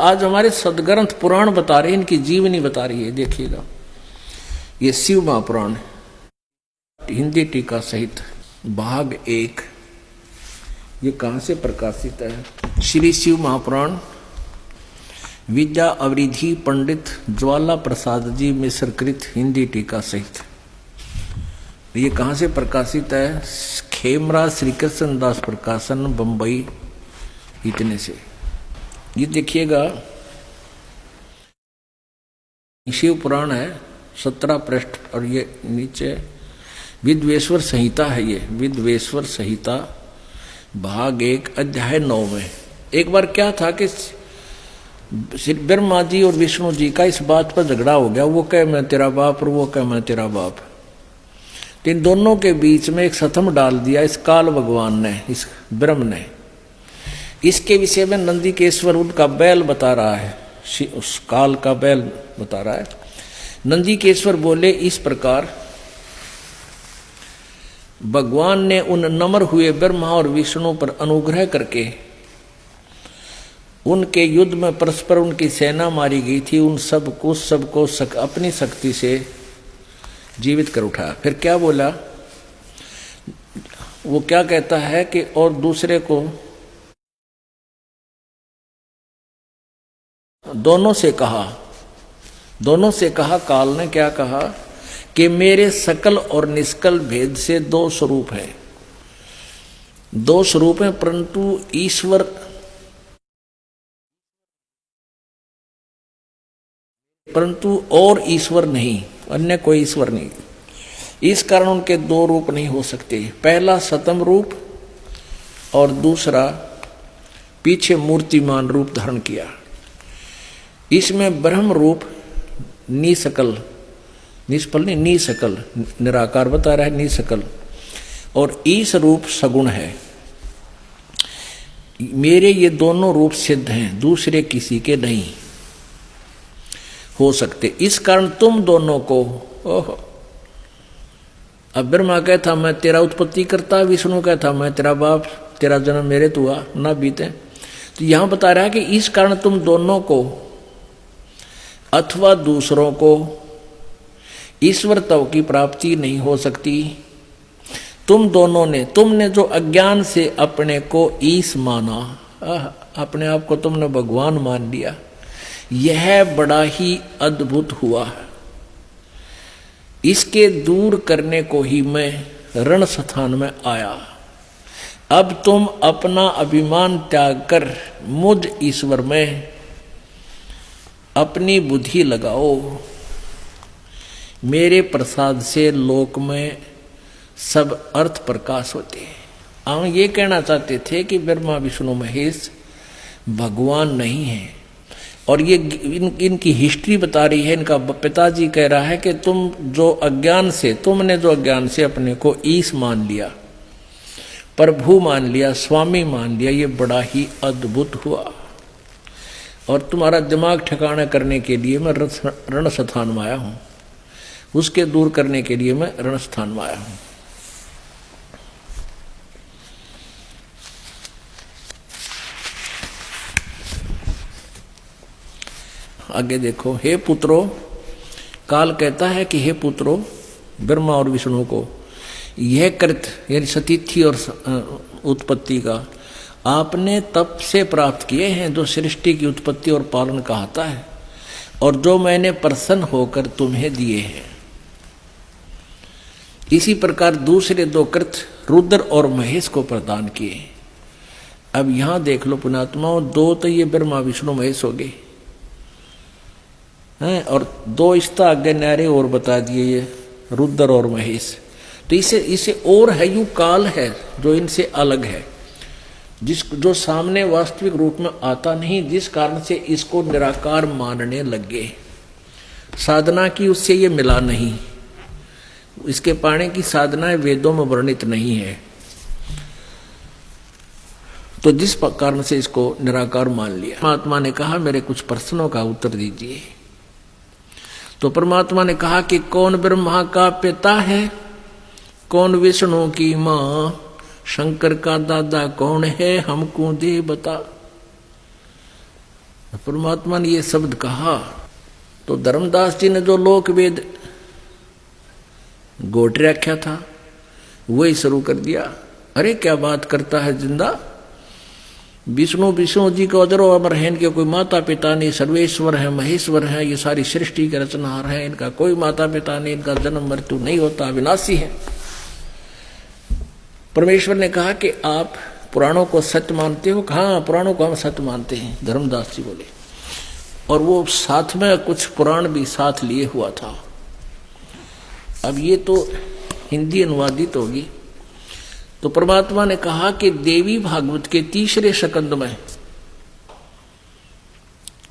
आज हमारे सदग्रंथ पुराण बता रहे हैं, इनकी जीवनी बता रही है। देखिएगा, ये शिव महापुराण हिंदी टीका सहित भाग 1, ये कहां से प्रकाशित है? श्री शिव महापुराण विद्या अवरिधि पंडित ज्वाला प्रसाद जी मिश्र कृत हिंदी टीका सहित। ये कहां से प्रकाशित है? खेमरा श्री कृष्ण दास प्रकाशन, बंबई। इतने से ये देखिएगा, शिव पुराण है 17 पृष्ठ, और ये नीचे विद्वेश्वर संहिता है। ये विद्वेश्वर संहिता भाग 1 अध्याय 9 में। एक बार क्या था कि ब्रह्मा जी और विष्णु जी का इस बात पर झगड़ा हो गया। वो कहे मैं तेरा बाप और वो कहे मैं तेरा बाप। तो इन दोनों के बीच में एक सतम डाल दिया इस काल भगवान ने, इस ब्रह्म ने। इसके विषय में नंदिकेश्वर उनका बैल बता रहा है, उस काल का बैल बता रहा है। नंदिकेश्वर बोले इस प्रकार, भगवान ने उन नम्र हुए ब्रह्मा और विष्णु पर अनुग्रह करके उनके युद्ध में परस्पर उनकी सेना मारी गई थी, उन सबको अपनी शक्ति से जीवित कर उठाया। फिर क्या बोला? वो क्या कहता है कि और दूसरे को दोनों से कहा काल ने क्या कहा कि मेरे सकल और निष्कल भेद से 2 स्वरूप है। 2 स्वरूप हैं, परंतु और ईश्वर नहीं, अन्य कोई ईश्वर नहीं। इस कारण उनके 2 रूप नहीं हो सकते। पहला सतम रूप और दूसरा पीछे मूर्तिमान रूप धारण किया। इसमें ब्रह्म रूप निसकल, निष्फल नहीं, निसकल निराकार बता रहा है, निसकल, और ईश रूप सगुण है। मेरे ये दोनों रूप सिद्ध हैं, दूसरे किसी के नहीं हो सकते। इस कारण तुम दोनों को, ओहो, अब ब्रह्मा कहता मैं तेरा उत्पत्ति करता, विष्णु कहता मैं तेरा बाप, तेरा जन्म मेरे तो हुआ ना बीते। तो यहां बता रहा है कि इस कारण तुम दोनों को अथवा दूसरों को ईश्वरत्व की प्राप्ति नहीं हो सकती। तुमने जो अज्ञान से अपने को ईश माना, अपने आप को तुमने भगवान मान लिया, यह बड़ा ही अद्भुत हुआ। इसके दूर करने को ही मैं रण स्थान में आया। अब तुम अपना अभिमान त्याग कर मुझ ईश्वर में अपनी बुद्धि लगाओ। मेरे प्रसाद से लोक में सब अर्थ प्रकाश होते हैं। हम ये कहना चाहते थे कि ब्रह्मा विष्णु महेश भगवान नहीं है, और ये इनकी हिस्ट्री बता रही है। इनका पिताजी कह रहा है कि तुमने जो अज्ञान से अपने को ईश मान लिया, प्रभु मान लिया, स्वामी मान लिया, ये बड़ा ही अद्भुत हुआ। और तुम्हारा दिमाग ठिकाना करने के लिए मैं रण स्थान में आया हूं, उसके दूर करने के लिए मैं रण स्थान में आया हूं। आगे देखो, हे पुत्रो, काल कहता है कि हे पुत्रो, ब्रह्मा और विष्णु को, यह कृत यानी सतीथि और उत्पत्ति का आपने तप से प्राप्त किए हैं, जो सृष्टि की उत्पत्ति और पालन कहता है, और जो मैंने प्रसन्न होकर तुम्हें दिए हैं। इसी प्रकार दूसरे 2 कृत रुद्र और महेश को प्रदान किए। अब यहां देख लो पुण्यात्माओं, 2 तो ये ब्रह्मा विष्णु महेश हो गए हैं, और 2 इसका आगे न्यारे और बता दिए, ये रुद्र और महेश। तो इसे और है, यू काल है जो इनसे अलग है, जो सामने वास्तविक रूप में आता नहीं, जिस कारण से इसको निराकार मानने लगे। साधना की उससे ये मिला नहीं, इसके पाने की साधनाएं वेदों में वर्णित नहीं है। तो जिस कारण से इसको निराकार मान लिया। परमात्मा ने कहा मेरे कुछ प्रश्नों का उत्तर दीजिए। तो परमात्मा ने कहा कि कौन ब्रह्मा का पिता है, कौन विष्णु की माँ, शंकर का दादा कौन है, हमको दे बता। परमात्मा ने ये शब्द कहा तो धर्मदास जी ने जो लोक वेद गोट रखा था वही शुरू कर दिया। अरे क्या बात करता है जिंदा, विष्णु जी को अजरो अमर है, इनके कोई माता पिता नहीं, सर्वेश्वर है, महेश्वर है, ये सारी सृष्टि के रचनहार है, इनका कोई माता पिता नहीं, इनका जन्म मृत्यु नहीं होता, विनाशी है। परमेश्वर ने कहा कि आप पुराणों को सत्य मानते हो? हाँ, पुराणों को हम सत्य मानते हैं, धर्मदास जी बोले। और वो साथ में कुछ पुराण भी साथ लिए हुआ था। अब ये तो हिंदी अनुवादित होगी। तो परमात्मा ने कहा कि देवी भागवत के 3रे स्कंद में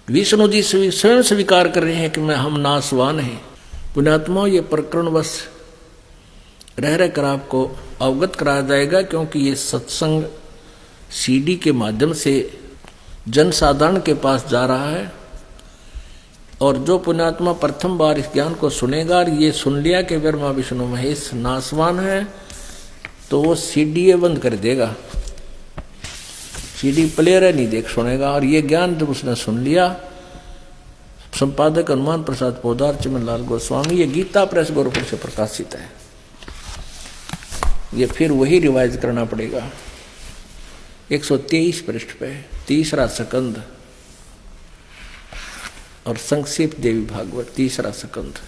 विष्णु जी स्वयं स्वीकार कर रहे हैं कि मैं हम नासवान हैं। पुण्यात्मा, ये प्रकरणवश रह कर आपको अवगत कराया जाएगा, क्योंकि ये सत्संग सीडी के माध्यम से जनसाधारण के पास जा रहा है। और जो पुण्यात्मा प्रथम बार इस ज्ञान को सुनेगा और ये सुन लिया कि ब्रह्मा विष्णु महेश नासवान है, तो वो सीडी बंद कर देगा, सीडी प्लेयर नहीं देख सुनेगा। और ये ज्ञान जब उसने सुन लिया, संपादक हनुमान प्रसाद पोदार, चिमनलाल गोस्वामी, ये गीता प्रेस गोरखपुर से प्रकाशित है। ये फिर वही रिवाइज करना पड़ेगा। 123 पृष्ठ पे 3रा स्कंद और संक्षिप्त देवी भागवत 3रा स्कंद।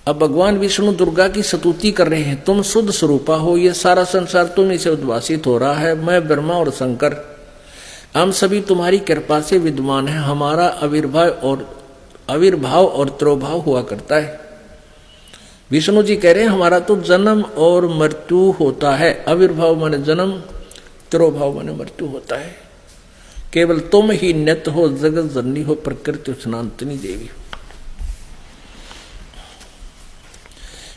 अब भगवान विष्णु दुर्गा की स्तुति कर रहे हैं, तुम शुद्ध स्वरूपा हो, ये सारा संसार तुम से उद्भासित हो रहा है। मैं ब्रह्मा और शंकर हम सभी तुम्हारी कृपा से विद्वान है। हमारा आविर्भाव और तिरोभाव हुआ करता है। विष्णु जी कह रहे हैं हमारा तो जन्म और मृत्यु होता है। आविर्भाव माने जन्म, तिरोभाव माने मृत्यु होता है। केवल तुम ही नित्य हो, जगत जननी हो, प्रकृति सनातनी देवी हो।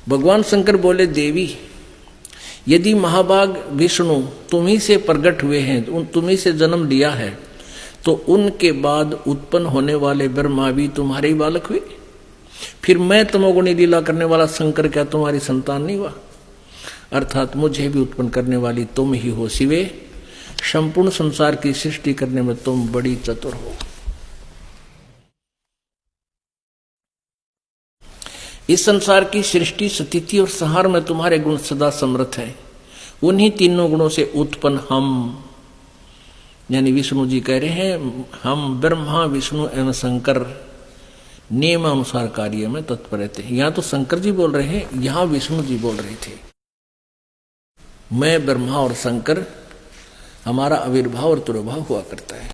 भगवान शंकर बोले, देवी यदि महाभाग विष्णु तुम्ही से प्रकट हुए हैं, तुम्ही से जन्म लिया है, तो उनके बाद उत्पन्न होने वाले ब्रह्मा भी तुम्हारे ही बालक हुए। फिर मैं तमोगुणी लीला करने वाला शंकर क्या तुम्हारी संतान नहीं हुआ? अर्थात मुझे भी उत्पन्न करने वाली तुम ही हो शिवे। संपूर्ण संसार की सृष्टि करने में तुम बड़ी चतुर हो। इस संसार की सृष्टि, स्थिति और संहार में तुम्हारे गुण सदा समर्थ है। उन्हीं तीनों गुणों से उत्पन्न हम, यानी विष्णु जी कह रहे हैं हम ब्रह्मा विष्णु एवं शंकर नियमानुसार कार्य में तत्पर रहते हैं। यहां तो शंकर जी बोल रहे हैं, यहां विष्णु जी बोल रहे थे। मैं ब्रह्मा और शंकर, हमारा आविर्भाव और तिरोभाव हुआ करता है।